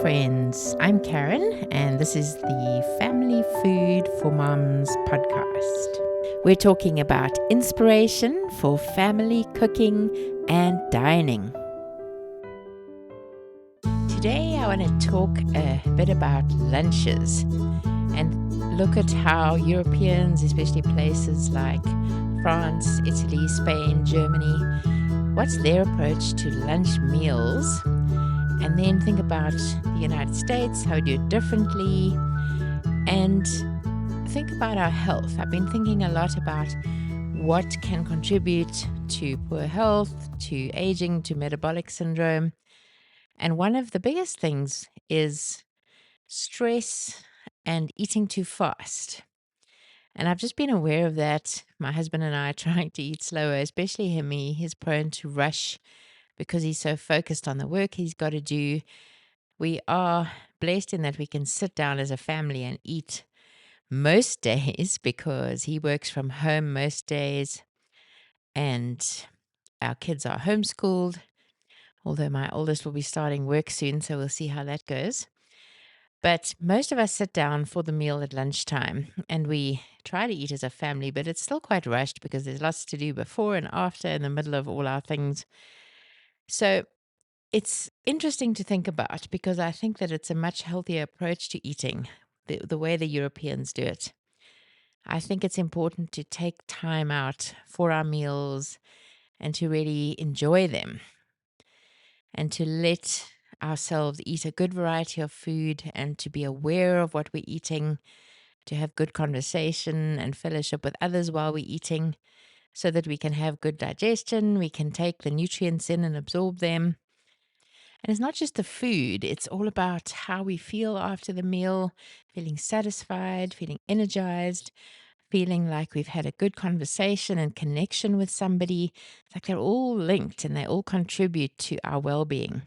friends. I'm Karen, and this is the Family Food for Moms podcast. We're talking about inspiration for family cooking and dining. Today, I want to talk a bit about lunches and look at how Europeans, especially places like France, Italy, Spain, Germany, what's their approach to lunch meals? And then think about the United States, how we do it differently, and think about our health. I've been thinking a lot about what can contribute to poor health, to aging, to metabolic syndrome. And one of the biggest things is stress and eating too fast. And I've just been aware of that. My husband and I are trying to eat slower, especially him. He's prone to rush because he's so focused on the work he's got to do. We are blessed in that we can sit down as a family and eat most days because he works from home most days and our kids are homeschooled, although my oldest will be starting work soon, so we'll see how that goes. But most of us sit down for the meal at lunchtime and we try to eat as a family, but it's still quite rushed because there's lots to do before and after in the middle of all our things. So it's interesting to think about because I think that it's a much healthier approach to eating, the way the Europeans do it. I think it's important to take time out for our meals and to really enjoy them and to let ourselves eat a good variety of food and to be aware of what we're eating, to have good conversation and fellowship with others while we're eating so that we can have good digestion, we can take the nutrients in and absorb them. And it's not just the food, it's all about how we feel after the meal, feeling satisfied, feeling energized, feeling like we've had a good conversation and connection with somebody. It's like they're all linked and they all contribute to our well being.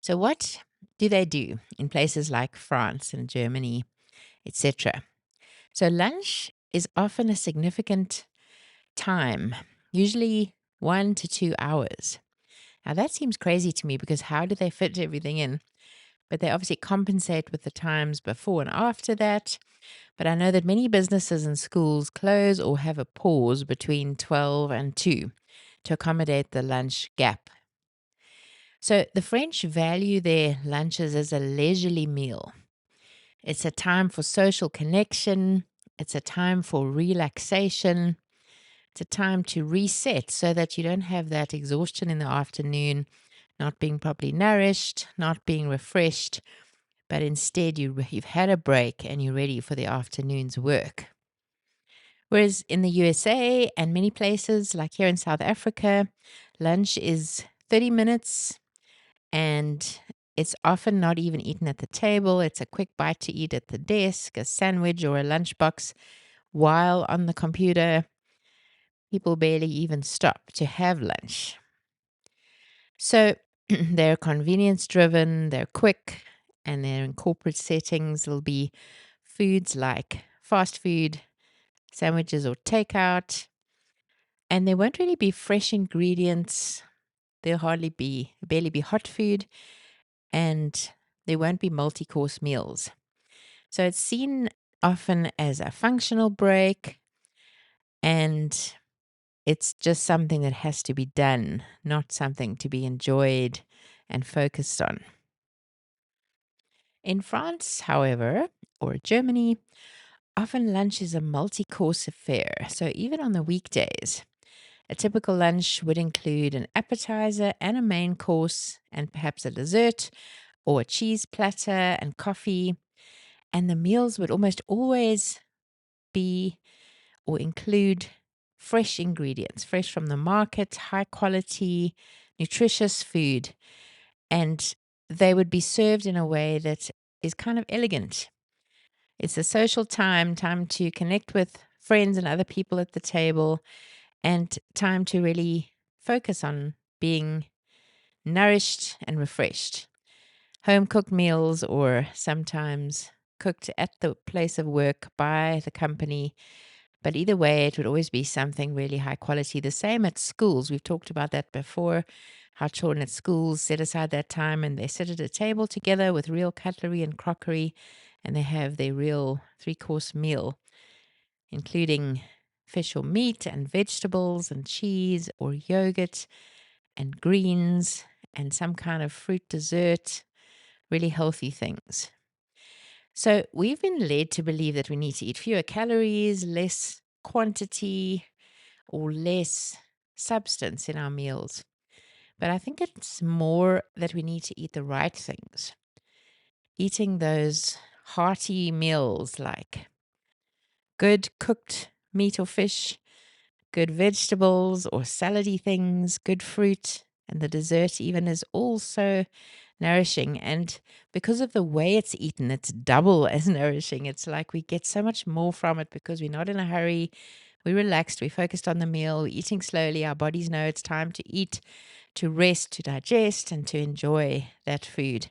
So, what do they do in places like France and Germany, etc.? So, lunch is often a significant time, usually 1 to 2 hours. Now, that seems crazy to me because how do they fit everything in? But they obviously compensate with the times before and after that. But I know that many businesses and schools close or have a pause between 12 and 2 to accommodate the lunch gap. So the French value their lunches as a leisurely meal. It's a time for social connection, it's a time for relaxation, it's a time to reset so that you don't have that exhaustion in the afternoon, not being properly nourished, not being refreshed, but instead you've had a break and you're ready for the afternoon's work. Whereas in the USA and many places, like here in South Africa, lunch is 30 minutes and it's often not even eaten at the table. It's a quick bite to eat at the desk, a sandwich or a lunchbox while on the computer. People barely even stop to have lunch. So they're convenience driven, they're quick, and they're in corporate settings. It'll be foods like fast food, sandwiches, or takeout. And there won't really be fresh ingredients. There'll barely be hot food, and there won't be multi course meals. So it's seen often as a functional break, and it's just something that has to be done, not something to be enjoyed and focused on. In France, however, or Germany, often lunch is a multi course affair. So even on the weekdays, a typical lunch would include an appetizer and a main course, and perhaps a dessert or a cheese platter and coffee. And the meals would almost always be or include fresh ingredients, fresh from the market, high quality, nutritious food. And they would be served in a way that is kind of elegant. It's a social time to connect with friends and other people at the table, and time to really focus on being nourished and refreshed. Home cooked meals, or sometimes cooked at the place of work by the company. But either way, it would always be something really high quality. The same at schools. We've talked about that before. how children at schools set aside that time and they sit at a table together with real cutlery and crockery, and they have their real three-course meal, including fish or meat and vegetables and cheese or yogurt and greens and some kind of fruit dessert, really healthy things. So we've been led to believe that we need to eat fewer calories, less quantity, or less substance in our meals. But I think it's more that we need to eat the right things. Eating those hearty meals like good cooked meat or fish, good vegetables or salady things, good fruit, and the dessert even is also nourishing. And because of the way it's eaten, it's double as nourishing. It's like we get so much more from it because we're not in a hurry. We're relaxed. We're focused on the meal. We're eating slowly. Our bodies know it's time to eat, to rest, to digest, and to enjoy that food.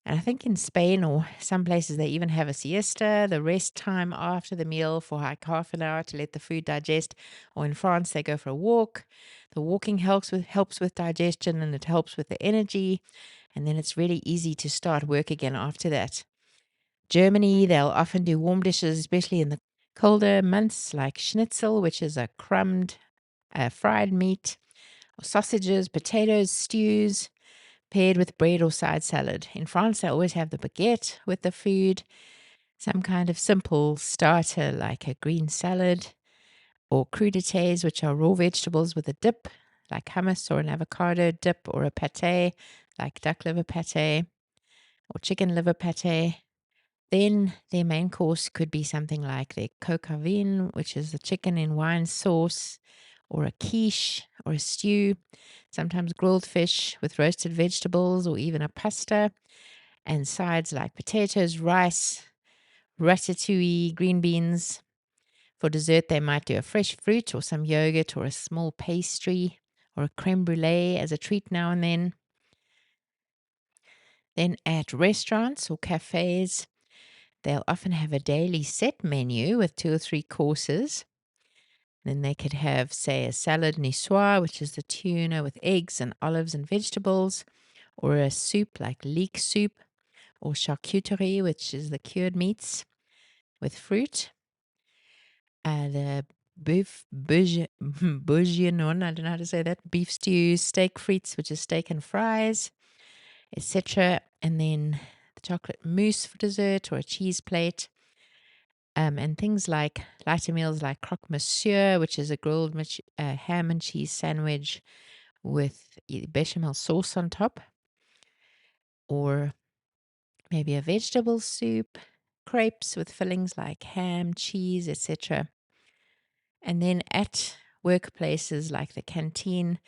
And I think in Spain or some places, they even have a siesta, the rest time after the meal for like half an hour to let the food digest. Or in France, they go for a walk. The walking helps with digestion and it helps with the energy. And then it's really easy to start work again after that. Germany, they'll often do warm dishes, especially in the colder months, like schnitzel, which is a crumbed fried meat, or sausages, potatoes, stews, paired with bread or side salad. In France, they always have the baguette with the food, some kind of simple starter like a green salad, or crudités, which are raw vegetables with a dip, like hummus or an avocado dip, or a pâté, like duck liver pâté or chicken liver pâté. Then their main course could be something like their coq au vin, which is the chicken in wine sauce, or a quiche or a stew, sometimes grilled fish with roasted vegetables, or even a pasta, and sides like potatoes, rice, ratatouille, green beans. For dessert, they might do a fresh fruit or some yogurt or a small pastry or a creme brulee as a treat now and then. Then at restaurants or cafes, they'll often have a daily set menu with 2 or 3 courses. Then they could have, say, a salad niçoise, which is the tuna with eggs and olives and vegetables, or a soup like leek soup, or charcuterie, which is the cured meats with fruit. The bourguignon, I don't know how to say that, beef stew, steak frites, which is steak and fries, etc. And then the chocolate mousse for dessert, or a cheese plate. And things like lighter meals like croque monsieur, which is a grilled ham and cheese sandwich with bechamel sauce on top, or maybe a vegetable soup, crepes with fillings like ham, cheese, etc. And then at workplaces like the canteen,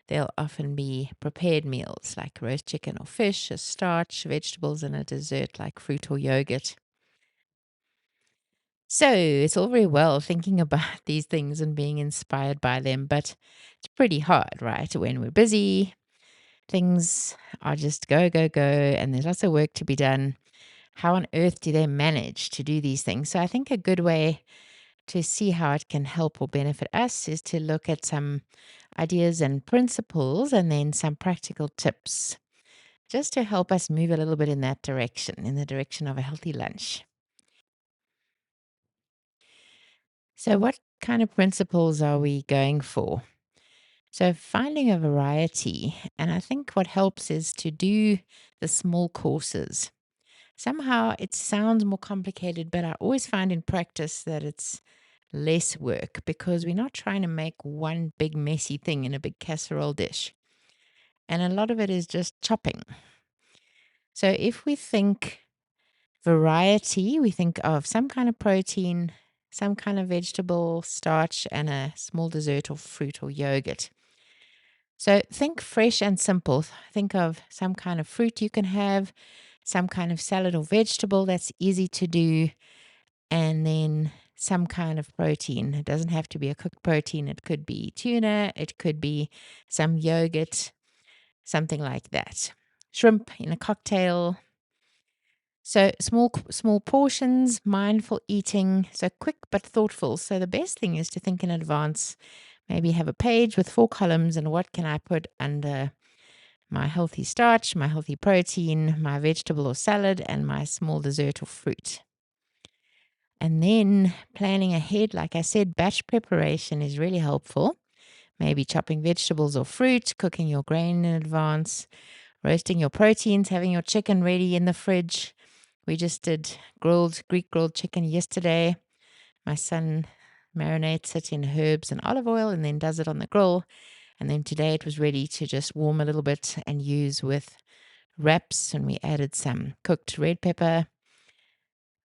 there'll often be prepared meals like roast chicken or fish, a starch, vegetables, and a dessert like fruit or yogurt. So it's all very well thinking about these things and being inspired by them, but it's pretty hard, right? When we're busy, things are just go, go, go, and there's lots of work to be done. How on earth do they manage to do these things? So I think a good way to see how it can help or benefit us is to look at some ideas and principles and then some practical tips just to help us move a little bit in that direction, in the direction of a healthy lunch. So, what kind of principles are we going for? So, finding a variety. And I think what helps is to do the small courses. Somehow it sounds more complicated, but I always find in practice that it's less work because we're not trying to make one big messy thing in a big casserole dish. And a lot of it is just chopping. So, if we think variety, we think of some kind of protein, some kind of vegetable, starch, and a small dessert or fruit or yogurt. So think fresh and simple. Think of some kind of fruit you can have, some kind of salad or vegetable that's easy to do, and then some kind of protein. It doesn't have to be a cooked protein. It could be tuna, it could be some yogurt, something like that. Shrimp in a cocktail. So small portions, mindful eating, so quick but thoughtful. So the best thing is to think in advance Maybe have a page with 4 columns, and what can I put under my healthy starch, my healthy protein, my vegetable or salad, and my small dessert or fruit. And then planning ahead, like I said, batch preparation is really helpful. Maybe chopping vegetables or fruit, cooking your grain in advance, roasting your proteins, having your chicken ready in the fridge. We just did Greek grilled chicken yesterday. My son marinates it in herbs and olive oil and then does it on the grill. And then today it was ready to just warm a little bit and use with wraps. And we added some cooked red pepper,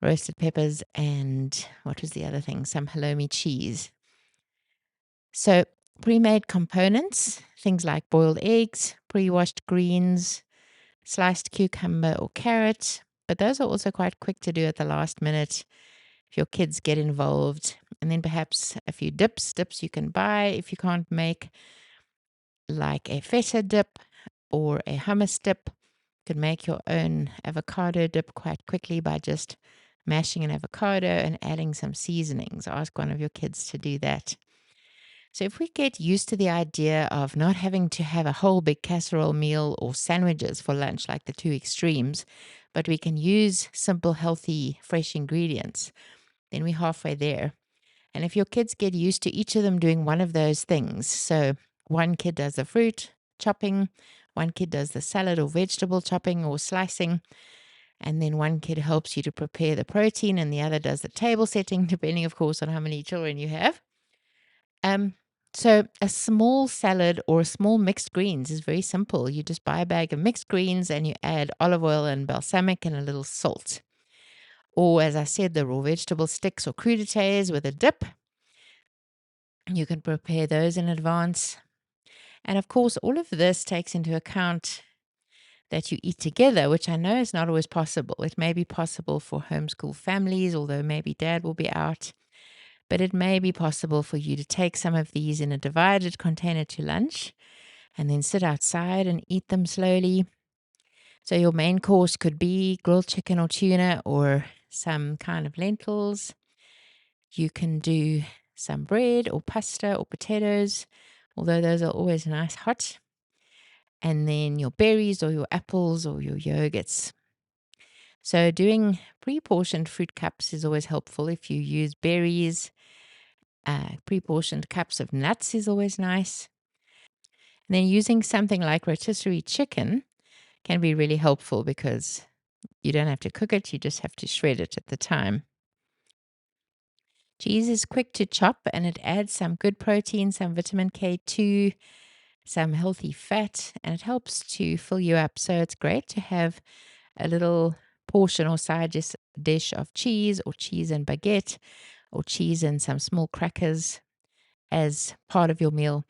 roasted peppers, and what was the other thing? Some halloumi cheese. So pre-made components, things like boiled eggs, pre-washed greens, sliced cucumber or carrot. But those are also quite quick to do at the last minute if your kids get involved. And then perhaps a few dips you can buy if you can't make, like a feta dip or a hummus dip. You can make your own avocado dip quite quickly by just mashing an avocado and adding some seasonings. Ask one of your kids to do that. So if we get used to the idea of not having to have a whole big casserole meal or sandwiches for lunch, like the two extremes, but we can use simple, healthy, fresh ingredients, then we're halfway there. And if your kids get used to each of them doing one of those things, so one kid does the fruit chopping, one kid does the salad or vegetable chopping or slicing, and then one kid helps you to prepare the protein and the other does the table setting, depending, of course, on how many children you have. So a small salad or a small mixed greens is very simple. You just buy a bag of mixed greens and you add olive oil and balsamic and a little salt. Or, as I said, the raw vegetable sticks or crudités with a dip. You can prepare those in advance. And of course, all of this takes into account that you eat together, which I know is not always possible. It may be possible for homeschool families, although maybe dad will be out. But it may be possible for you to take some of these in a divided container to lunch and then sit outside and eat them slowly. So your main course could be grilled chicken or tuna or some kind of lentils. You can do some bread or pasta or potatoes, although those are always nice hot. And then your berries or your apples or your yogurts. So doing pre-portioned fruit cups is always helpful if you use berries. Pre-portioned cups of nuts is always nice. And then using something like rotisserie chicken can be really helpful because you don't have to cook it, you just have to shred it at the time. Cheese is quick to chop and it adds some good protein, some vitamin K2, some healthy fat, and it helps to fill you up. So it's great to have a little portion or side dish of cheese or cheese and baguette or cheese and some small crackers as part of your meal.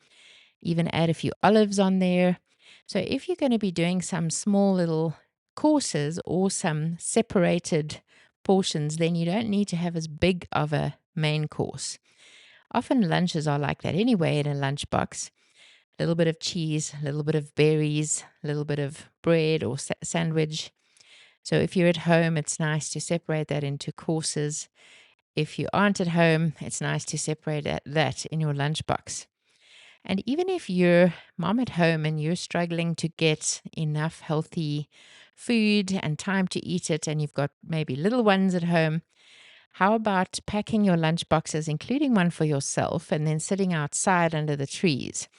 Even add a few olives on there. So if you're going to be doing some small little courses or some separated portions, then you don't need to have as big of a main course. Often lunches are like that anyway in a lunchbox. A little bit of cheese, a little bit of berries, a little bit of bread or sandwich. So if you're at home, it's nice to separate that into courses. If you aren't at home, it's nice to separate that in your lunchbox. And even if you're mom at home and you're struggling to get enough healthy food and time to eat it, and you've got maybe little ones at home, how about packing your lunch boxes, including one for yourself, and then sitting outside under the trees?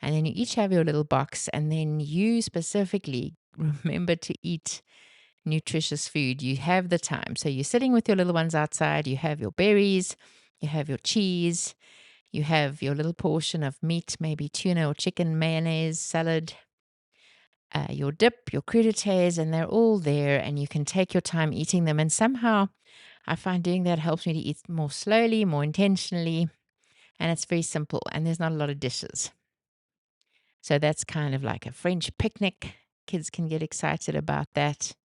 And then you each have your little box, and then you specifically remember to eat nutritious food. You have the time. So you're sitting with your little ones outside, you have your berries, you have your cheese, you have your little portion of meat, maybe tuna or chicken, mayonnaise, salad, your dip, your crudités, and they're all there, and you can take your time eating them. And somehow I find doing that helps me to eat more slowly, more intentionally, and it's very simple, and there's not a lot of dishes. So that's kind of like a French picnic. Kids can get excited about that.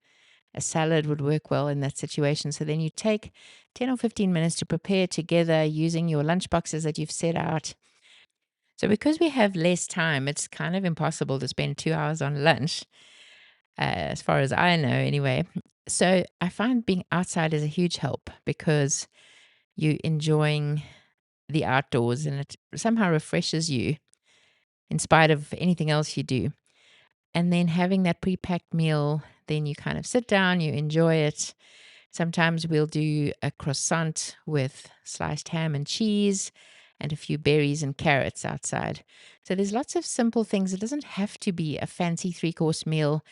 A salad would work well in that situation. So then you take 10 or 15 minutes to prepare together using your lunch boxes that you've set out. So because we have less time, it's kind of impossible to spend 2 hours on lunch, as far as I know anyway. So I find being outside is a huge help because you're enjoying the outdoors, and it somehow refreshes you in spite of anything else you do. And then having that pre-packed meal, then you kind of sit down, you enjoy it. Sometimes we'll do a croissant with sliced ham and cheese and a few berries and carrots outside. So there's lots of simple things. It doesn't have to be a fancy three-course meal,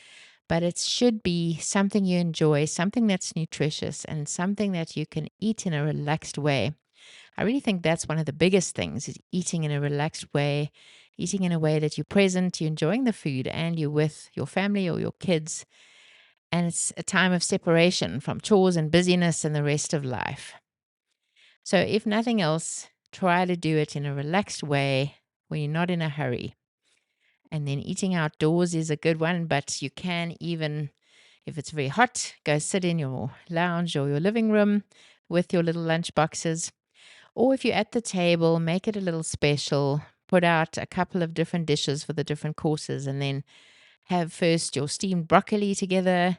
but it should be something you enjoy, something that's nutritious, and something that you can eat in a relaxed way. I really think that's one of the biggest things, is eating in a relaxed way, eating in a way that you're present, you're enjoying the food, and you're with your family or your kids. And it's a time of separation from chores and busyness and the rest of life. So, if nothing else, try to do it in a relaxed way when you're not in a hurry. And then eating outdoors is a good one, but you can even, if it's very hot, go sit in your lounge or your living room with your little lunch boxes. Or if you're at the table, make it a little special. Put out a couple of different dishes for the different courses, and then have first your steamed broccoli together,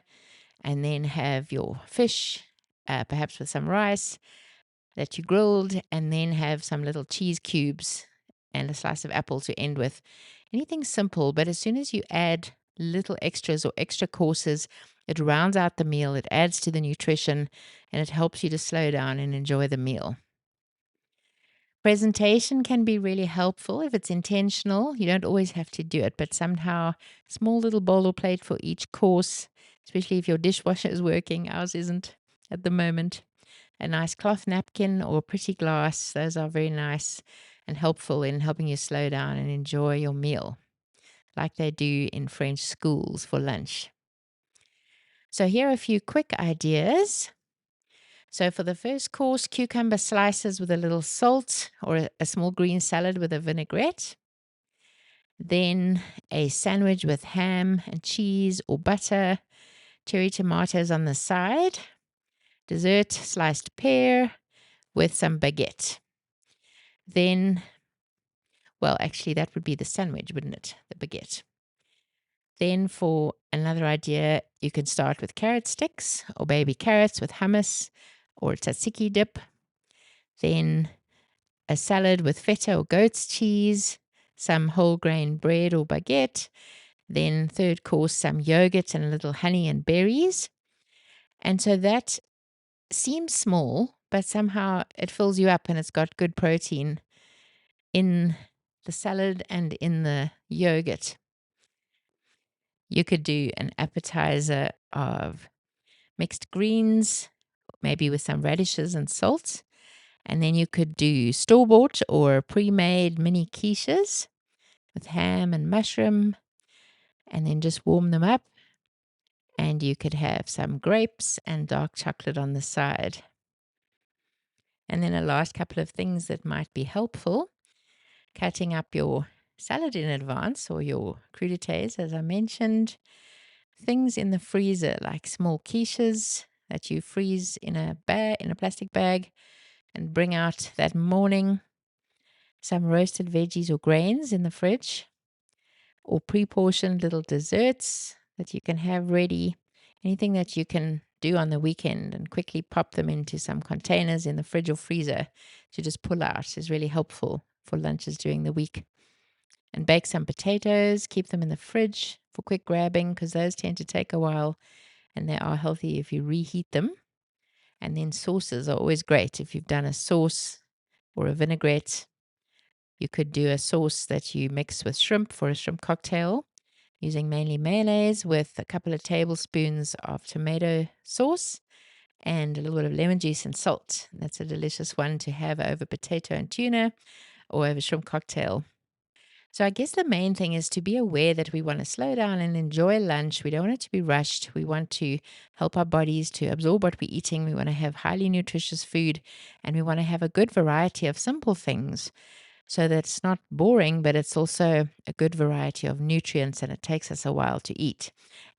and then have your fish, perhaps with some rice that you grilled, and then have some little cheese cubes and a slice of apple to end with. Anything simple, but as soon as you add little extras or extra courses, it rounds out the meal, it adds to the nutrition, and it helps you to slow down and enjoy the meal. Presentation can be really helpful if it's intentional. You don't always have to do it, but somehow small little bowl or plate for each course, especially if your dishwasher is working. Ours isn't at the moment. A nice cloth napkin or pretty glass, those are very nice and helpful in helping you slow down and enjoy your meal, like they do in French schools for lunch. So here are a few quick ideas. So for the first course, cucumber slices with a little salt, or a small green salad with a vinaigrette. Then a sandwich with ham and cheese or butter, cherry tomatoes on the side. Dessert, sliced pear with some baguette. Then, well, actually, that would be the sandwich, wouldn't it? The baguette. Then for another idea, you can start with carrot sticks or baby carrots with hummus or tzatziki dip. Then a salad with feta or goat's cheese, some whole grain bread or baguette. Then third course, some yogurt and a little honey and berries. And so that seems small, but somehow it fills you up, and it's got good protein in the salad and in the yogurt. You could do an appetizer of mixed greens, maybe with some radishes and salt. And then you could do store-bought or pre-made mini quiches with ham and mushroom, and then just warm them up. And you could have some grapes and dark chocolate on the side. And then a last couple of things that might be helpful: cutting up your salad in advance, or your crudités, as I mentioned. Things in the freezer, like small quiches that you freeze in a plastic bag, and bring out that morning. Some roasted veggies or grains in the fridge, or pre-portioned little desserts that you can have ready. Anything that you can do on the weekend and quickly pop them into some containers in the fridge or freezer to just pull out is really helpful for lunches during the week. And bake some potatoes, keep them in the fridge for quick grabbing, because those tend to take a while, and they are healthy if you reheat them. And then sauces are always great. If you've done a sauce or a vinaigrette, you could do a sauce that you mix with shrimp for a shrimp cocktail, using mainly mayonnaise with a couple of tablespoons of tomato sauce and a little bit of lemon juice and salt. That's a delicious one to have over potato and tuna, or over shrimp cocktail. So I guess the main thing is to be aware that we want to slow down and enjoy lunch. We don't want it to be rushed. We want to help our bodies to absorb what we're eating. We want to have highly nutritious food, and we want to have a good variety of simple things, so that it's not boring, but it's also a good variety of nutrients, and it takes us a while to eat.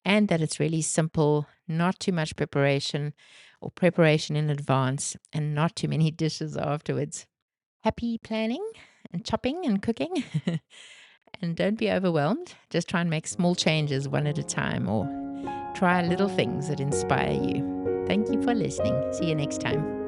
And that it's really simple, not too much preparation, or preparation in advance, and not too many dishes afterwards. Happy planning and chopping and cooking. And don't be overwhelmed. Just try and make small changes one at a time, or try little things that inspire you. Thank you for listening. See you next time.